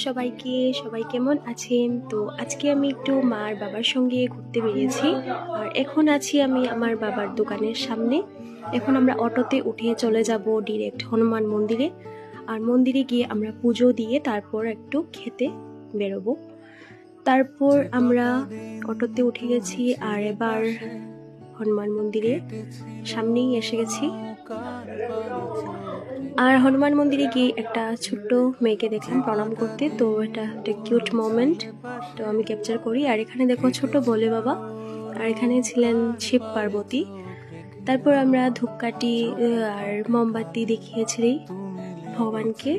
সবাইকে, সবাই কেমন আছেন? তো আজকে আমি একটু মার বাবার সঙ্গে ঘুরতে বেরিয়েছি। আর এখন আছি আমি আমার বাবার দোকানের সামনে। এখন আমরা অটোতে উঠে চলে যাব ডিরেক্ট হনুমান মন্দিরে। আর মন্দিরে গিয়ে আমরা পুজো দিয়ে তারপর একটু খেতে বেরোবো। তারপর আমরা অটোতে উঠে গেছি আর এবার হনুমান মন্দিরে সামনেই এসে গেছি। আর হনুমান মন্দিরে গিয়ে একটা ছোট্ট মেয়েকে দেখলাম প্রণাম করতে, তো এটা একটা কিউট মোমেন্ট, তো আমি ক্যাপচার করি। আর এখানে দেখো ছোট ভোলে বাবা, আর এখানে ছিলেন শিব পার্বতী। তারপর আমরা ধূপকাঠি আর মোমবাতি দেখিয়েছি ভগবানকে,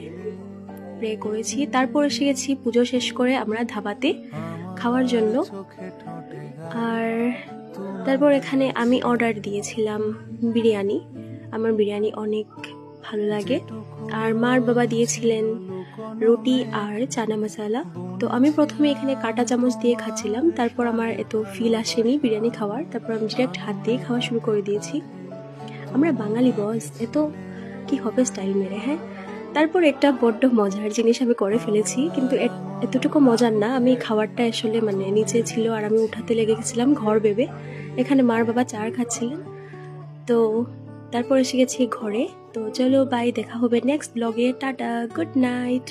প্রে করেছি। তারপর এসে গেছি পুজো শেষ করে আমরা ধাবাতে খাওয়ার জন্য। আর তারপর এখানে আমি অর্ডার দিয়েছিলাম বিরিয়ানি। আমার বিরিয়ানি অনেক ভালো লাগে। আর মার বাবা দিয়েছিলেন রুটি আর চানা মশলা। তো আমি প্রথমে এখানে কাঁটা চামচ দিয়ে খাচ্ছিলাম, তারপর আমার এত ফিল আসেনি বিরিয়ানি খাওয়ার, তারপর আমি ডিরেক্ট হাত দিয়ে খাওয়া শুরু করে দিয়েছি। আমরা বাঙালি বস, এত কি হবে স্টাইল মেরে। হ্যাঁ, তারপর একটা বড্ড মজার জিনিস আমি করে ফেলেছি, কিন্তু এতটুকু মজার না। আমি খাবারটা আসলে নিচে ছিল আর আমি উঠাতে লেগে গেছিলাম ঘর ভেবে। এখানে মার বাবা চার খাচ্ছিলেন, তো তারপর এসে গেছি ঘরে। তো চলো বাই, দেখা হবে নেক্সট ব্লগে। Tata, good night.